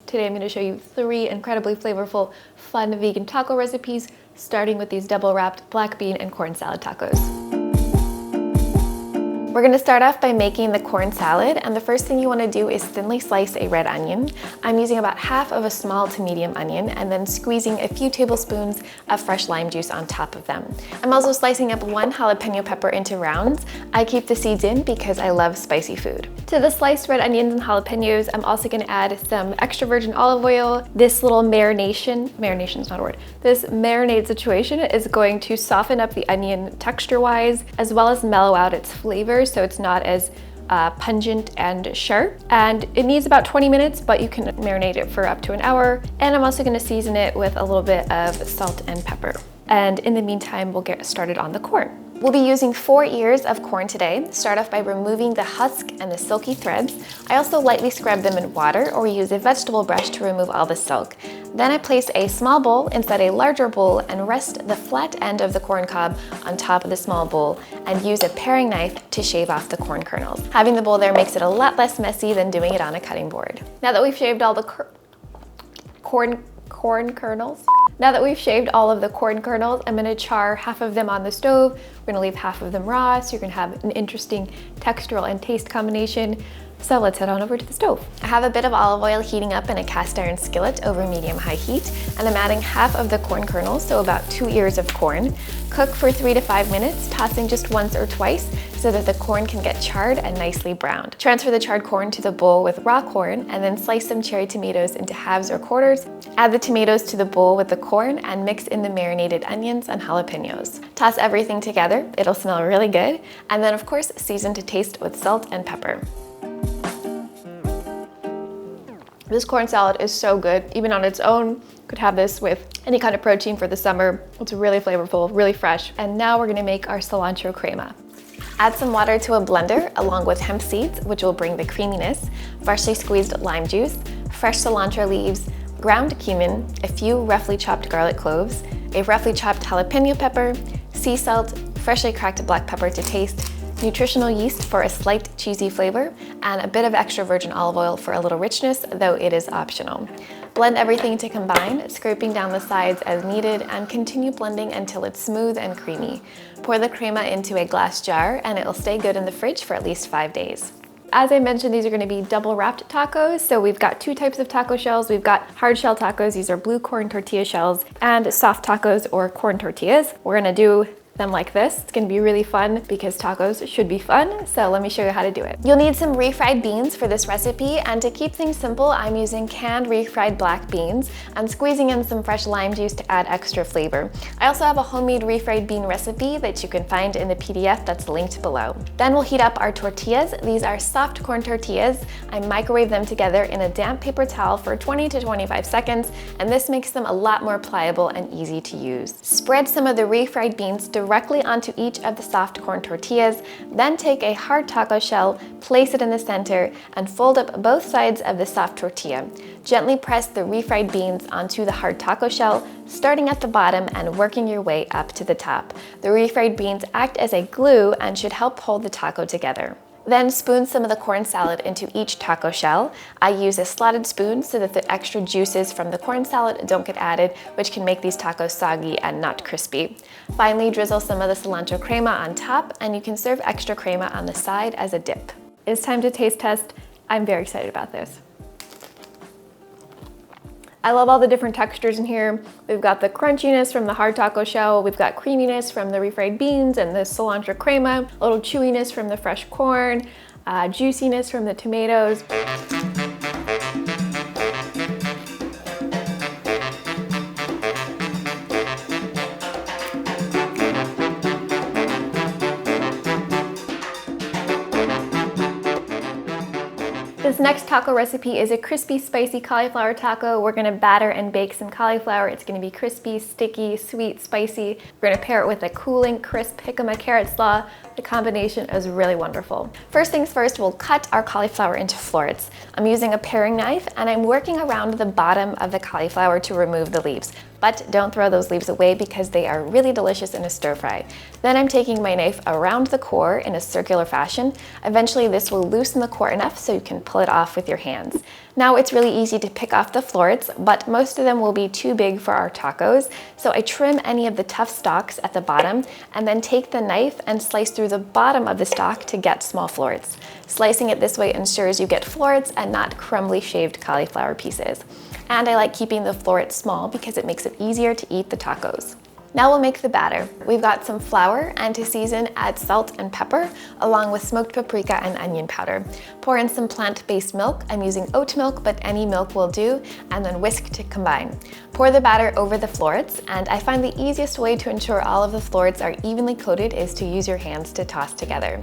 Today I'm going to show you 3 incredibly flavorful, fun vegan taco recipes, starting with these double-wrapped black bean and corn salad tacos. We're going to start off by making the corn salad, and the first thing you want to do is thinly slice a red onion. I'm using about half of a small to medium onion and then squeezing a few tablespoons of fresh lime juice on top of them. I'm also slicing up 1 jalapeno pepper into rounds. I keep the seeds in because I love spicy food. To the sliced red onions and jalapenos, I'm also going to add some extra virgin olive oil. This little marination's not a word. This marinade situation is going to soften up the onion texture-wise, as well as mellow out its flavor, so it's not as pungent and sharp. And it needs about 20 minutes, but you can marinate it for up to an hour. And I'm also going to season it with a little bit of salt and pepper. And in the meantime, we'll get started on the corn. We'll be using 4 ears of corn today. Start off by removing the husk and the silky threads. I also lightly scrub them in water or use a vegetable brush to remove all the silk. Then I place a small bowl inside a larger bowl and rest the flat end of the corn cob on top of the small bowl and use a paring knife to shave off the corn kernels. Having the bowl there makes it a lot less messy than doing it on a cutting board. Now that we've shaved all the corn kernels, I'm gonna char half of them on the stove. We're gonna leave half of them raw, so you're gonna have an interesting textural and taste combination. So let's head on over to the stove. I have a bit of olive oil heating up in a cast iron skillet over medium-high heat, and I'm adding half of the corn kernels, so about 2 ears of corn. Cook for 3 to 5 minutes, tossing just once or twice so that the corn can get charred and nicely browned. Transfer the charred corn to the bowl with raw corn, and then slice some cherry tomatoes into halves or quarters. Add the tomatoes to the bowl with the corn and mix in the marinated onions and jalapenos. Toss everything together, it'll smell really good, and then of course season to taste with salt and pepper. This corn salad is so good, even on its own. Could have this with any kind of protein for the summer. It's really flavorful, really fresh. And now we're gonna make our cilantro crema. Add some water to a blender along with hemp seeds, which will bring the creaminess, freshly squeezed lime juice, fresh cilantro leaves, ground cumin, a few roughly chopped garlic cloves, a roughly chopped jalapeno pepper, sea salt, freshly cracked black pepper to taste, nutritional yeast for a slight cheesy flavor, and a bit of extra virgin olive oil for a little richness, though it is optional. Blend everything to combine, scraping down the sides as needed, and continue blending until it's smooth and creamy. Pour the crema into a glass jar, and it'll stay good in the fridge for at least 5 days. As I mentioned, these are going to be double wrapped tacos. So we've got 2 types of taco shells. We've got hard shell tacos, these are blue corn tortilla shells, and soft tacos or corn tortillas. We're going to do them like this. It's gonna be really fun because tacos should be fun, so let me show you how to do it. You'll need some refried beans for this recipe, and to keep things simple, I'm using canned refried black beans and squeezing in some fresh lime juice to add extra flavor. I also have a homemade refried bean recipe that you can find in the PDF that's linked below. Then we'll heat up our tortillas. These are soft corn tortillas. I microwave them together in a damp paper towel for 20 to 25 seconds, and this makes them a lot more pliable and easy to use. Spread some of the refried beans directly onto each of the soft corn tortillas, then take a hard taco shell, place it in the center, and fold up both sides of the soft tortilla. Gently press the refried beans onto the hard taco shell, starting at the bottom and working your way up to the top. The refried beans act as a glue and should help hold the taco together. Then spoon some of the corn salad into each taco shell. I use a slotted spoon so that the extra juices from the corn salad don't get added, which can make these tacos soggy and not crispy. Finally, drizzle some of the cilantro crema on top, and you can serve extra crema on the side as a dip. It's time to taste test. I'm very excited about this. I love all the different textures in here. We've got the crunchiness from the hard taco shell, we've got creaminess from the refried beans and the cilantro crema, a little chewiness from the fresh corn, juiciness from the tomatoes. This next taco recipe is a crispy, spicy cauliflower taco. We're gonna batter and bake some cauliflower. It's gonna be crispy, sticky, sweet, spicy. We're gonna pair it with a cooling, crisp jicama carrot slaw. The combination is really wonderful. First things first, we'll cut our cauliflower into florets. I'm using a paring knife, and I'm working around the bottom of the cauliflower to remove the leaves. But don't throw those leaves away because they are really delicious in a stir fry. Then I'm taking my knife around the core in a circular fashion. Eventually this will loosen the core enough so you can pull it it off with your hands. Now it's really easy to pick off the florets, but most of them will be too big for our tacos. So I trim any of the tough stalks at the bottom and then take the knife and slice through the bottom of the stalk to get small florets. Slicing it this way ensures you get florets and not crumbly shaved cauliflower pieces. And I like keeping the florets small because it makes it easier to eat the tacos. Now we'll make the batter. We've got some flour, and to season, add salt and pepper, along with smoked paprika and onion powder. Pour in some plant-based milk. I'm using oat milk, but any milk will do, and then whisk to combine. Pour the batter over the florets, and I find the easiest way to ensure all of the florets are evenly coated is to use your hands to toss together.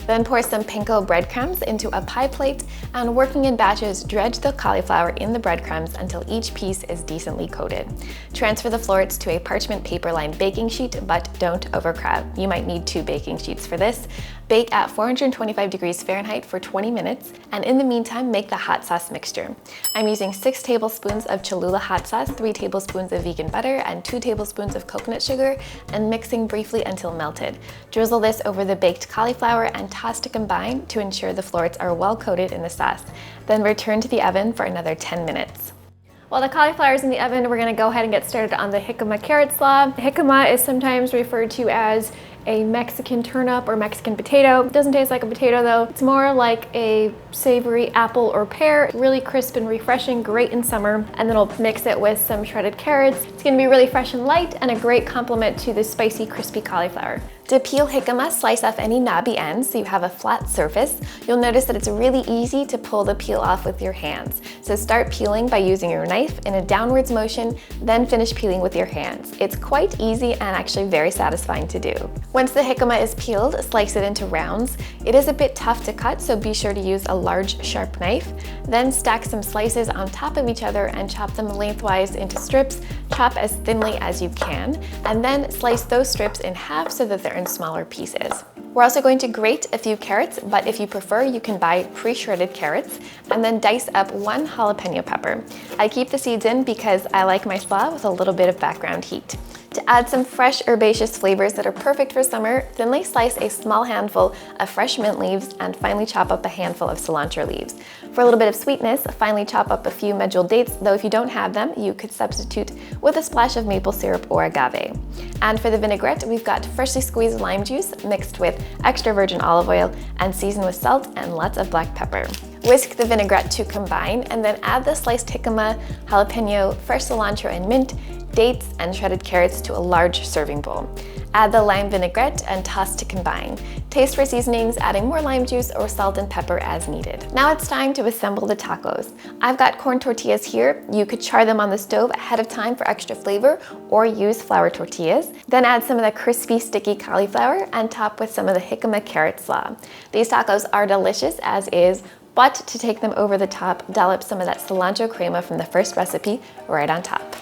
Then pour some panko breadcrumbs into a pie plate, and working in batches, dredge the cauliflower in the breadcrumbs until each piece is decently coated. Transfer the florets to a parchment paper-lined baking sheet, but don't overcrowd. You might need 2 baking sheets for this. Bake at 425 degrees Fahrenheit for 20 minutes, and in the meantime, make the hot sauce mixture. I'm using 6 tablespoons of Cholula hot sauce, 3 tablespoons of vegan butter, and 2 tablespoons of coconut sugar, and mixing briefly until melted. Drizzle this over the baked cauliflower and toss to combine to ensure the florets are well coated in the sauce. Then return to the oven for another 10 minutes. While the cauliflower is in the oven, we're gonna go ahead and get started on the jicama carrot slaw. Jicama is sometimes referred to as a Mexican turnip or Mexican potato. It doesn't taste like a potato though. It's more like a savory apple or pear. Really crisp and refreshing, great in summer. And then we'll mix it with some shredded carrots. It's gonna be really fresh and light and a great complement to the spicy, crispy cauliflower. To peel jicama, slice off any knobby ends so you have a flat surface. You'll notice that it's really easy to pull the peel off with your hands. So start peeling by using your knife in a downwards motion, then finish peeling with your hands. It's quite easy and actually very satisfying to do. Once the jicama is peeled, slice it into rounds. It is a bit tough to cut, so be sure to use a large, sharp knife. Then stack some slices on top of each other and chop them lengthwise into strips. Chop as thinly as you can, and then slice those strips in half so that they're in smaller pieces. We're also going to grate a few carrots, but if you prefer, you can buy pre-shredded carrots, and then dice up 1 jalapeno pepper. I keep the seeds in because I like my slaw with a little bit of background heat. To add some fresh herbaceous flavors that are perfect for summer, thinly slice a small handful of fresh mint leaves and finely chop up a handful of cilantro leaves. For a little bit of sweetness, finely chop up a few medjool dates, though if you don't have them, you could substitute with a splash of maple syrup or agave. And for the vinaigrette, we've got freshly squeezed lime juice mixed with extra virgin olive oil and seasoned with salt and lots of black pepper. Whisk the vinaigrette to combine, and then add the sliced jicama, jalapeno, fresh cilantro and mint, dates, and shredded carrots to a large serving bowl. Add the lime vinaigrette and toss to combine. Taste for seasonings, adding more lime juice or salt and pepper as needed. Now it's time to assemble the tacos. I've got corn tortillas here. You could char them on the stove ahead of time for extra flavor or use flour tortillas. Then add some of the crispy, sticky cauliflower and top with some of the jicama carrot slaw. These tacos are delicious as is, but to take them over the top, dollop some of that cilantro crema from the first recipe right on top.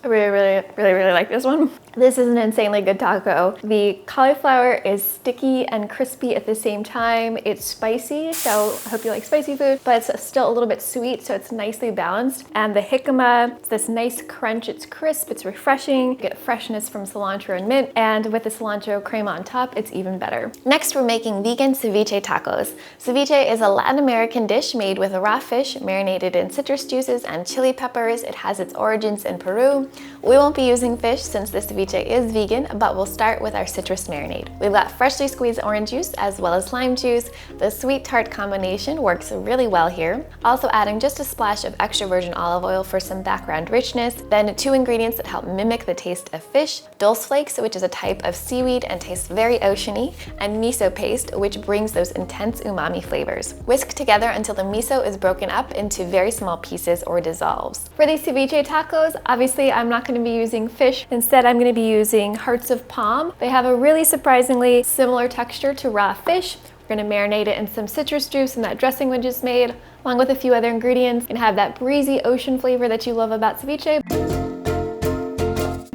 I really like this one. This is an insanely good taco. The cauliflower is sticky and crispy at the same time. It's spicy, so I hope you like spicy food, but it's still a little bit sweet, so it's nicely balanced. And the jicama, it's this nice crunch. It's crisp, it's refreshing. You get freshness from cilantro and mint, and with the cilantro crema on top, it's even better. Next, we're making vegan ceviche tacos. Ceviche is a Latin American dish made with raw fish marinated in citrus juices and chili peppers. It has its origins in Peru. We won't be using fish since the ceviche is vegan, but we'll start with our citrus marinade. We've got freshly squeezed orange juice as well as lime juice. The sweet tart combination works really well here. Also adding just a splash of extra virgin olive oil for some background richness. Then 2 ingredients that help mimic the taste of fish: dulse flakes, which is a type of seaweed and tastes very oceany, and miso paste, which brings those intense umami flavors. Whisk together until the miso is broken up into very small pieces or dissolves. For these ceviche tacos, obviously I'm not going to be using fish. Instead, I'm going to be using hearts of palm. They have a really surprisingly similar texture to raw fish. We're going to marinate it in some citrus juice and that dressing we just made, along with a few other ingredients, and have that breezy ocean flavor that you love about ceviche,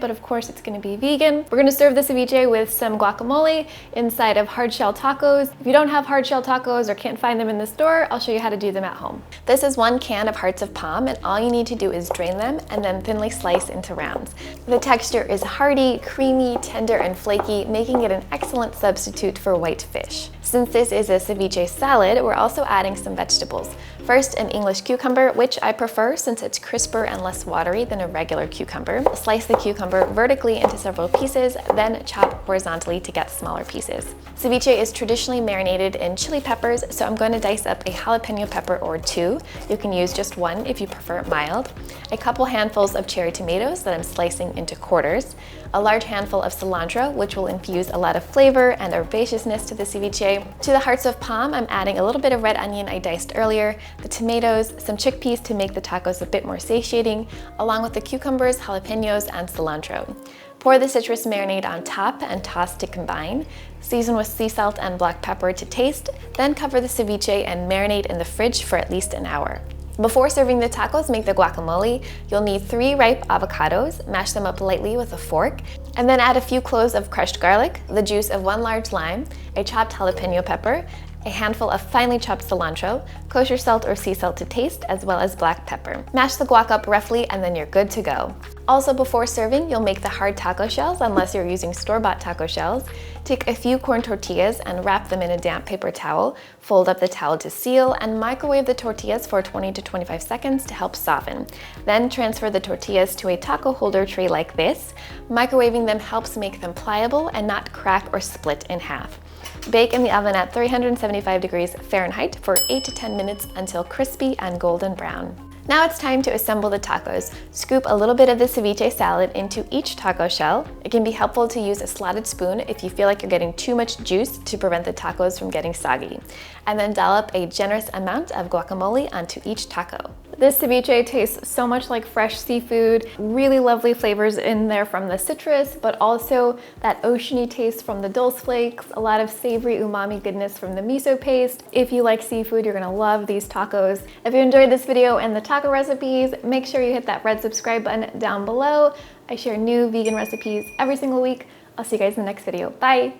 but but of course it's gonna be vegan. We're gonna serve the ceviche with some guacamole inside of hard shell tacos. If you don't have hard shell tacos or can't find them in the store, I'll show you how to do them at home. This is 1 can of hearts of palm, and all you need to do is drain them and then thinly slice into rounds. The texture is hearty, creamy, tender, and flaky, making it an excellent substitute for white fish. Since this is a ceviche salad, we're also adding some vegetables. First, an English cucumber, which I prefer since it's crisper and less watery than a regular cucumber. Slice the cucumber vertically into several pieces, then chop horizontally to get smaller pieces. Ceviche is traditionally marinated in chili peppers, so I'm going to dice up a jalapeno pepper or 2. You can use just 1 if you prefer it mild. A couple handfuls of cherry tomatoes that I'm slicing into quarters. A large handful of cilantro, which will infuse a lot of flavor and herbaceousness to the ceviche. To the hearts of palm, I'm adding a little bit of red onion I diced earlier, the tomatoes, some chickpeas to make the tacos a bit more satiating, along with the cucumbers, jalapenos, and cilantro. Pour the citrus marinade on top and toss to combine. Season with sea salt and black pepper to taste, then cover the ceviche and marinate in the fridge for at least an hour. Before serving the tacos, make the guacamole. You'll need 3 ripe avocados, mash them up lightly with a fork, and then add a few cloves of crushed garlic, the juice of 1 large lime, a chopped jalapeno pepper, a handful of finely chopped cilantro, kosher salt or sea salt to taste, as well as black pepper. Mash the guac up roughly and then you're good to go. Also, before serving, you'll make the hard taco shells unless you're using store-bought taco shells. Take a few corn tortillas and wrap them in a damp paper towel. Fold up the towel to seal and microwave the tortillas for 20 to 25 seconds to help soften. Then transfer the tortillas to a taco holder tray like this. Microwaving them helps make them pliable and not crack or split in half. Bake in the oven at 375 degrees Fahrenheit for 8 to 10 minutes until crispy and golden brown. Now it's time to assemble the tacos. Scoop a little bit of the ceviche salad into each taco shell. It can be helpful to use a slotted spoon if you feel like you're getting too much juice to prevent the tacos from getting soggy. And then dollop a generous amount of guacamole onto each taco. This ceviche tastes so much like fresh seafood, really lovely flavors in there from the citrus, but also that oceany taste from the dulse flakes, a lot of savory umami goodness from the miso paste. If you like seafood, you're gonna love these tacos. If you enjoyed this video and the taco recipes, make sure you hit that red subscribe button down below. I share new vegan recipes every single week. I'll see you guys in the next video. Bye!